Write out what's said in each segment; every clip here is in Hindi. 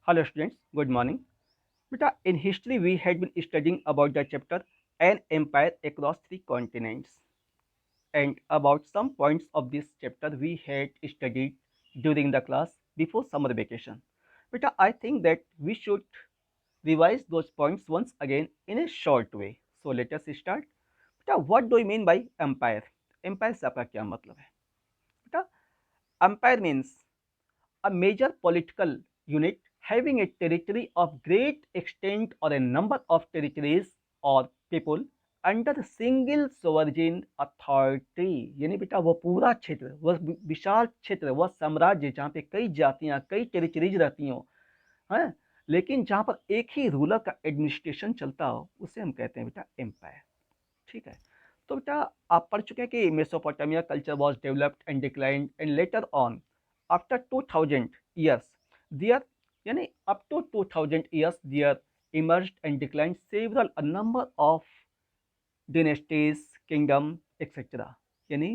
Hello students, good morning. Beta, in history we had been studying about the chapter An Empire Across Three Continents, and about some points of this chapter we had studied during the class before summer vacation. Beta, I think that we should revise those points once again in a short way. So let us start. Beta, what do you mean by empire? Empire से आपका क्या मतलब है? Beta, empire means a major political unit having a territory of great extent or a number of territories or people under single sovereign authority। यानी बेटा वो पूरा क्षेत्र, वह विशाल क्षेत्र, वह साम्राज्य जहाँ पे कई जातियां कई टेरिटरीज रहती हो, हैं, लेकिन जहाँ पर एक ही रूलर का एडमिनिस्ट्रेशन चलता हो उसे हम कहते हैं बेटा एम्पायर। ठीक है, तो बेटा आप पढ़ चुके हैं कि Mesopotamia culture was developed and declined and later on after 2000 years there, yani up to 2000 years there emerged and declined several a number of dynasties kingdom etc। यानी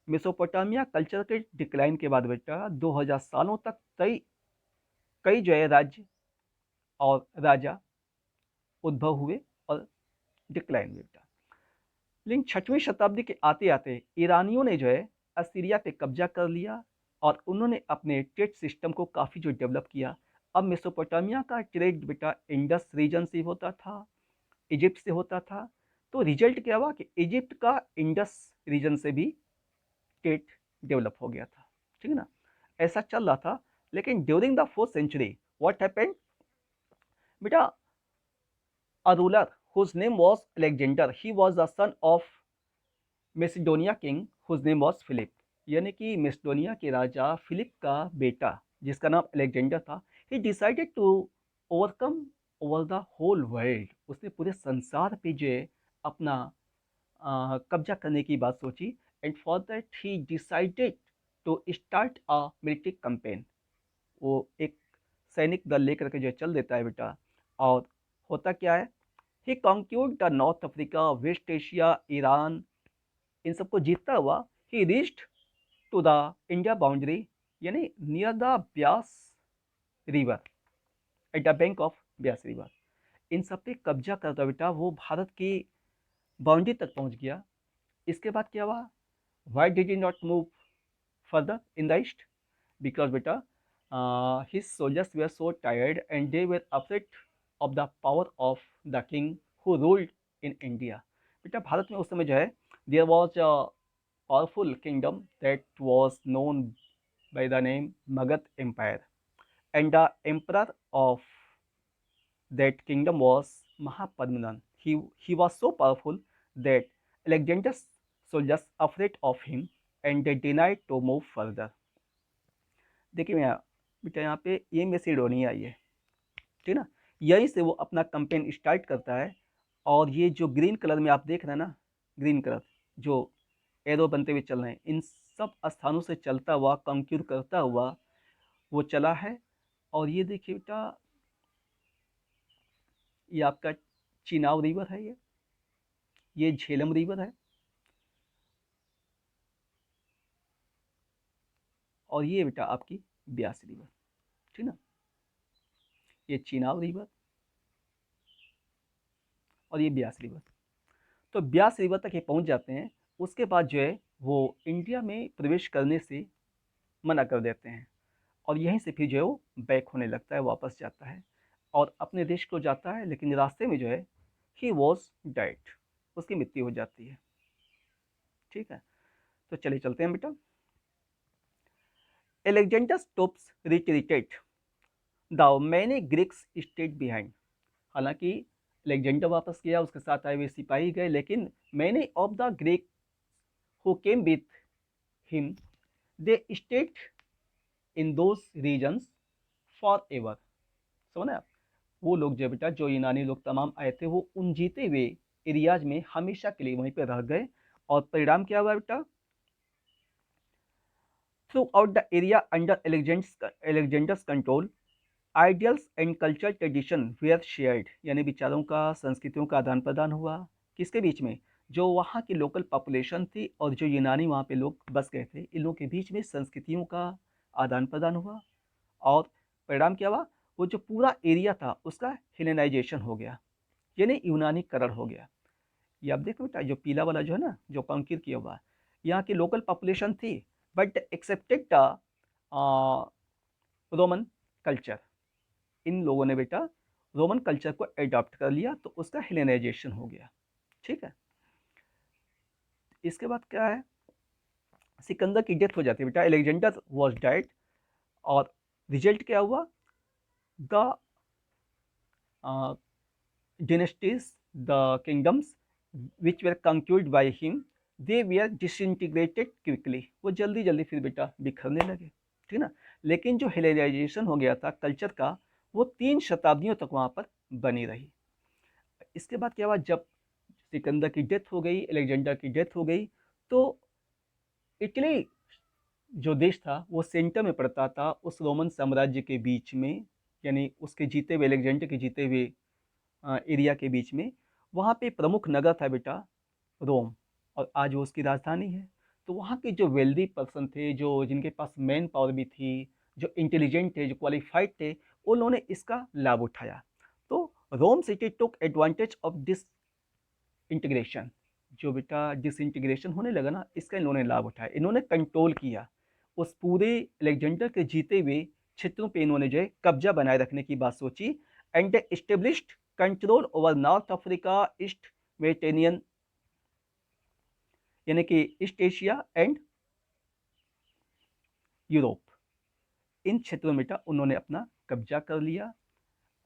मेसोपोटामिया कल्चर के डिक्लाइन के बाद बेटा 2000 सालों तक कई कई जो है राज्य और राजा उद्भव हुए और डिक्लाइन हुए बेटा। लेकिन 6वीं शताब्दी के आते आते ईरानियों ने जो है असीरिया पे कब्जा कर लिया और उन्होंने अपने ट्रेड सिस्टम को काफ़ी जो डेवलप किया। अब मेसोपोटामिया का ट्रेड बेटा इंडस रीजन से होता था, इजिप्ट से होता था। तो रिजल्ट क्या हुआ कि इजिप्ट का इंडस रीजन से भी ट्रेड डेवलप हो गया था। ठीक है ना, ऐसा चल रहा था। लेकिन during the 4th century what happened बेटा, a ruler whose name was Alexander, he was the son of Macedonia king whose name was Philip. यानी कि मेसिडोनिया के राजा फिलिप का बेटा जिसका नाम अलेक्जेंडर था, he decided to overcome over the whole world. उसने पूरे संसार पे जो है अपना कब्जा करने की बात सोची। And for that he decided to start a military campaign. वो एक सैनिक दल लेकर के जो चल देता है बेटा। और होता क्या है, he conquered the North Africa, West Asia, Iran, इन सबको जीतता हुआ he reached to the India boundary, यानी near the Beas river, at the bank of Beas river. इन सब पे कब्जा करता बेटा वो भारत की बाउंड्री तक पहुंच गया। इसके बाद क्या हुआ, why did he not move further in the east? Because बेटा his soldiers were so tired and they were afraid of the power of the king who ruled in India. बेटा भारत में उस समय जो है there was powerful kingdom that was known by the name Magadh Empire, and the emperor of that kingdom was Mahapadmanan. He was so powerful that Alexander's soldiers afraid of him and they denied to move further। देखिए यहाँ बेटा, यहाँ पे ये मेसिडोनिया आई है, ठीक है ना, यहीं से वो अपना कैंपेन स्टार्ट करता है। और ये जो ग्रीन कलर में आप देख रहे हैं ना, ग्रीन कलर जो एरो बनते हुए चल रहे हैं, इन सब स्थानों से चलता हुआ कंक्यूर करता हुआ वो चला है। और ये देखिए बेटा, ये आपका चिनाब रिवर है, ये झेलम रिवर है, और ये बेटा आपकी ब्यास रिवर। ठीक ना, ये चिनाब रिवर और ये ब्यास रिवर। तो ब्यास रिवर तक ये पहुंच जाते हैं। उसके बाद जो है वो इंडिया में प्रवेश करने से मना कर देते हैं और यहीं से फिर जो है वो बैक होने लगता है, वापस जाता है और अपने देश को जाता है। लेकिन रास्ते में जो है ही वॉज डेड, उसकी मृत्यु हो जाती है। ठीक है, तो चलिए चलते हैं बेटा। Alexander stops retreated, the many Greeks stayed behind. हालांकि एलेक्जेंडर वापस गया, उसके साथ आए हुए सिपाही गए, लेकिन many of the Greek who came with him they stayed in those regions forever. समझ आप, वो लोग जो बेटा, जो यूनानी लोग तमाम आए थे, वो उन जीते हुए एरियाज में हमेशा के लिए वहीं पे रह गए। और परिणाम क्या हुआ बेटा, throughout the area under Alexander's control ideals and cultural tradition were shared. यानी विचारों का, संस्कृतियों का आदान प्रदान हुआ। किसके बीच में? जो वहाँ की लोकल पॉपुलेशन थी और जो यूनानी वहाँ पे लोग बस गए थे, इन लोगों के बीच में संस्कृतियों का आदान प्रदान हुआ। और परिणाम क्या हुआ, वो जो पूरा एरिया था उसका हेलेनाइजेशन हो गया, यानी यूनानीकरण हो गया। ये आप देखो बेटा, जो पीला वाला जो है ना, जो कंक्रीट किया हुआ, यहाँ की लोकल पॉपुलेशन थी but accepted the Roman culture. इन लोगों ने बेटा रोमन कल्चर को एडॉप्ट कर लिया, तो उसका हेलेनाइजेशन हो गया। ठीक है, इसके बाद क्या है, सिकंदर की डेथ हो जाती है बेटा, अलेक्जेंडर वॉज डाइड, और रिजल्ट क्या हुआ, the dynasties, the kingdoms which were conquered by him, they were disintegrated quickly। वो जल्दी जल्दी फिर बेटा बिखरने लगे, ठीक ना। लेकिन जो हेलेनाइजेशन हो गया था कल्चर का, वो 3 शताब्दियों तक वहाँ पर बनी रही। इसके बाद क्या हुआ, जब सिकंदर की डेथ हो गई, अलेक्जेंडर की डेथ हो गई, तो इटली जो देश था वो सेंटर में पड़ता था उस रोमन साम्राज्य के बीच में, यानी उसके जीते हुए, अलेक्जेंडर के जीते हुए एरिया के बीच में। वहाँ पे प्रमुख नगर था बेटा रोम, और आज वो उसकी राजधानी है। तो वहाँ के जो वेल्दी पर्सन थे, जो जिनके पास मैन पावर भी थी, जो इंटेलिजेंट थे, जो क्वालिफाइड थे, उन्होंने इसका लाभ उठाया। तो Rome city took advantage of this integration. जो बेटा डिसइंटीग्रेशन होने लगा ना, इसका इन्होंने लाभ उठाया, इन्होंने कंट्रोल किया उस पूरे अलेक्जेंडर के जीते हुए क्षेत्रों पे। इन्होंने जो है कब्जा बनाए रखने की बात सोची, and established control over North Africa, East Mediterranean यानी कि ईस्ट एशिया एंड यूरोप। इन क्षेत्रों में बेटा उन्होंने अपना कब्जा कर लिया।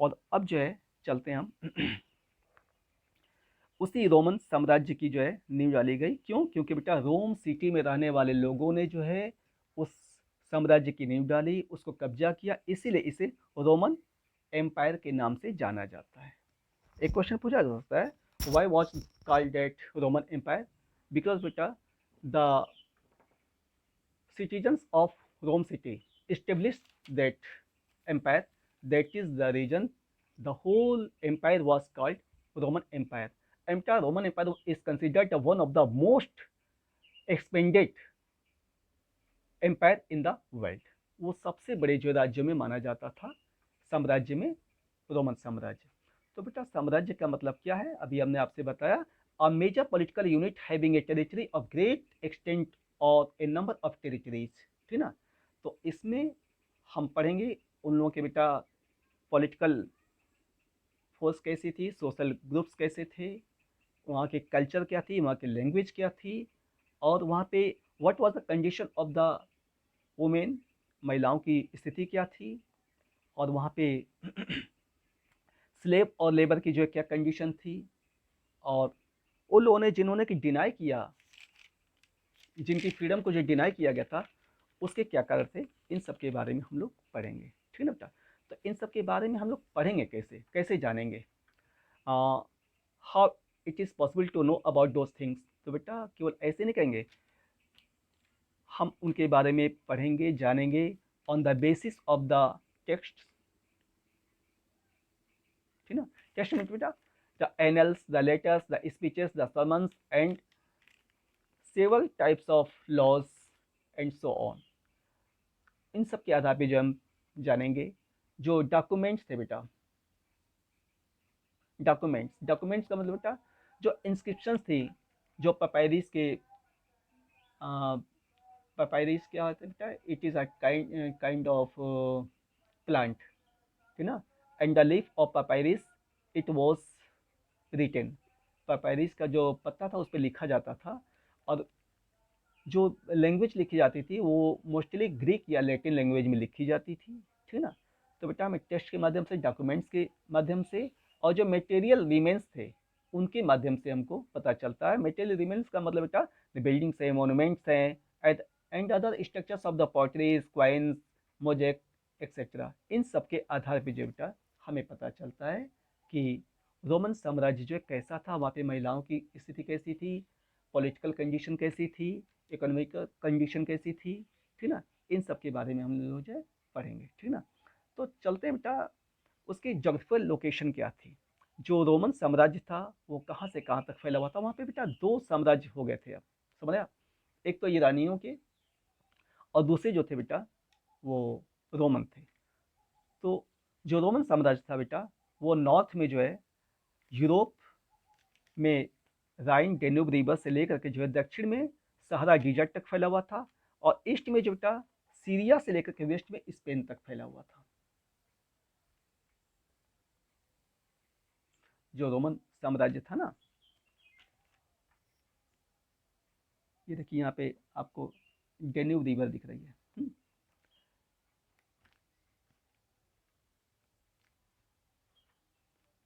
और अब जो है चलते हैं हम उसी रोमन साम्राज्य की जो है नींव डाली गई। क्यों? क्योंकि बेटा रोम सिटी में रहने वाले लोगों ने जो है उस साम्राज्य की नींव डाली, उसको कब्जा किया, इसीलिए इसे रोमन एम्पायर के नाम से जाना जाता है। एक क्वेश्चन पूछा जा सकता है, why was called that Roman Empire? Because बेटा the citizens of Rome city established that empire. That is the reason the whole empire was called Roman Empire. Empire Roman Empire is considered one of the most expanded empire in the world। वो सबसे बड़े जो राज्यों में माना जाता था, साम्राज्य में रोमन साम्राज्य। तो बेटा साम्राज्य का मतलब क्या है, अभी हमने आपसे बताया, a major political unit having a territory of great extent और ए नंबर ऑफ टेरिटरीज। ठीक ना। तो इसमें हम पढ़ेंगे उन लोगों के बेटा पॉलिटिकल फोर्स कैसी थी, सोशल ग्रुप्स कैसे थे, वहाँ के कल्चर क्या थी, वहाँ की लैंग्वेज क्या थी, और वहाँ पे what was the condition of the women, महिलाओं की स्थिति क्या थी, और वहाँ पे स्लेव और लेबर की जो है क्या कंडीशन थी, और उन लोगों ने जिन्होंने कि डिनाई किया, जिनकी फ्रीडम को जो डिनाई किया गया था, उसके क्या कारण थे, इन सब के बारे में हम लोग पढ़ेंगे। ठीक है बेटा। तो इन सब के बारे में हम लोग पढ़ेंगे, कैसे कैसे जानेंगे, how it is possible to know about those things. तो बेटा केवल ऐसे नहीं कहेंगे, हम उनके बारे में पढ़ेंगे, जानेंगे on the basis of the text. ठीक ना। टेक्स्ट में बेटा the annals, the letters, the speeches, the sermons and several types of laws and so on. इन सब के आधार पे जो हम जानेंगे, जो डॉक्यूमेंट्स थे बेटा, डॉक्यूमेंट्स का मतलब बेटा जो इंस्क्रिप्शंस थी, जो पपायरिस के पपायरिस क्या होता है बेटा, it is a kind of plant, ठीक ना। And the leaf of papyrus it was written. Papyrus का जो पत्ता था उस पर लिखा जाता था, और जो लैंग्वेज लिखी जाती थी वो मोस्टली ग्रीक या लैटिन लैंग्वेज में लिखी जाती थी। ठीक ना। तो बेटा हमें टेक्स्ट के माध्यम से, डॉक्यूमेंट्स के माध्यम से, और जो मटेरियल रिमेन्स थे उनके माध्यम से हमको पता चलता है। मटेरियल रिमेन्स का मतलब बेटा बिल्डिंग्स हैं, मोनूमेंट्स हैं, and other structures of the potteries, coins, mosaic etcetera. इन सब के आधार पर जो बेटा हमें पता चलता है कि रोमन साम्राज्य जो कैसा था, वहाँ पे महिलाओं की स्थिति कैसी थी, पॉलिटिकल कंडीशन कैसी थी, इकोनॉमिक कंडीशन कैसी थी। ठीक ना। इन सब के बारे में हम लोग जो है पढ़ेंगे। ठीक ना। तो चलते हैं बेटा, उसकी जोग्राफिकल लोकेशन क्या थी। जो रोमन साम्राज्य था वो कहाँ से कहाँ तक फैला हुआ था। वहाँ पे बेटा 2 साम्राज्य हो गए थे, अब समझ आया। एक तो ईरानियों के, और दूसरे जो थे बेटा वो रोमन थे। तो जो रोमन साम्राज्य था बेटा, वो नॉर्थ में जो है यूरोप में राइन डेन्यूब रिवर से लेकर के जो है दक्षिण में सहारा डिजर्ट तक फैला हुआ था, और ईस्ट में जो बेटा सीरिया से लेकर के वेस्ट में स्पेन तक फैला हुआ था। जो रोमन साम्राज्य था ना, ये देखिए यहाँ पे आपको डेन्यूब रिवर दिख रही है।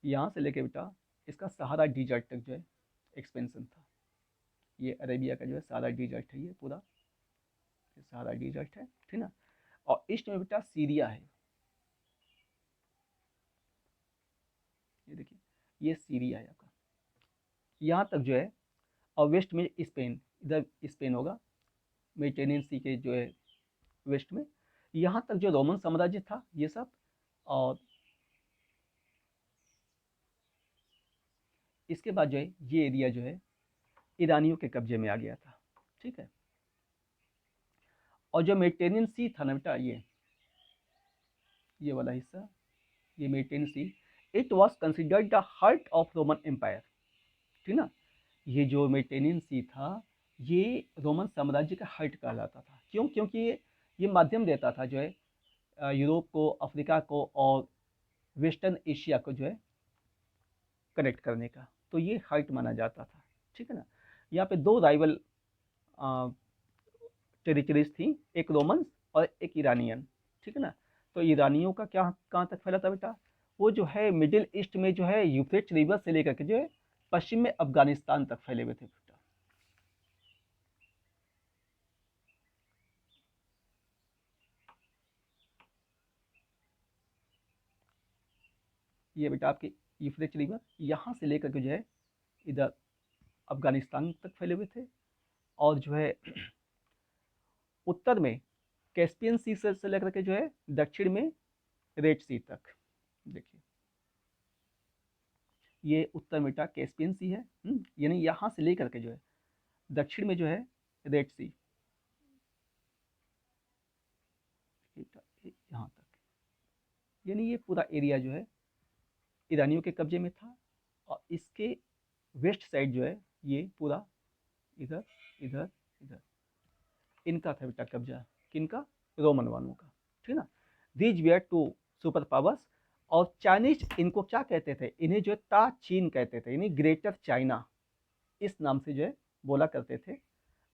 यहाँ से लेके बेटा इसका सहारा डिजर्ट तक जो है एक्सपेंशन था। ये अरेबिया का जो है सहारा डिजर्ट है, ये पूरा सहारा डिजर्ट है, ठीक ना। और ईस्ट में बेटा सीरिया है, ये देखिए ये सीरिया है आपका, यहाँ तक जो है। और वेस्ट में स्पेन, इधर स्पेन होगा मेडिटेरियन सी के जो है वेस्ट में, यहाँ तक जो रोमन साम्राज्य था ये सब। और इसके बाद जो है ये एरिया जो है ईरानियों के कब्जे में आ गया था, ठीक है। और जो मेडिटेरियन सी था ना बेटा, ये वाला हिस्सा, ये Mediterranean sea, it was considered the heart of Roman Empire, ठीक ना। ये जो मेडिटेरियन सी था ये रोमन साम्राज्य का हार्ट कहलाता था। क्यों? क्योंकि ये माध्यम देता था जो है यूरोप को, अफ्रीका को और वेस्टर्न एशिया को जो है कनेक्ट करने का, तो ये हार्ट माना जाता था, ठीक है ना। यहाँ पे दो राइवल टेरिटरीज थी, एक रोमन और एक ईरानियन, ठीक है ना। तो ईरानियों का क्या कहाँ तक फैला था बेटा, वो जो है मिडिल ईस्ट में जो है यूफ्रेट्स रिवर से लेकर के जो है पश्चिम में अफगानिस्तान तक फैले हुए थे बेटा। ये बेटा आपके यूफ्रेट्स रिवर यहाँ से लेकर के जो है इधर अफगानिस्तान तक फैले हुए थे, और जो है उत्तर में कैस्पियन सी से लेकर के जो है दक्षिण में रेड सी तक। देखिए ये उत्तर में बेटा कैस्पियन सी है, यानी यहाँ से लेकर के जो है दक्षिण में जो है रेड सी, यहाँ तक, यानी ये पूरा एरिया जो है ईरानियों के कब्जे में था। और इसके वेस्ट साइड जो है ये पूरा इधर इधर इधर इनका था बेटा कब्जा, किनका? रोमन वालों का, ठीक ना। These were two super powers, और चाइनीज इनको क्या कहते थे, इन्हें जो है ता चीन कहते थे, यानी ग्रेटर चाइना इस नाम से जो है बोला करते थे।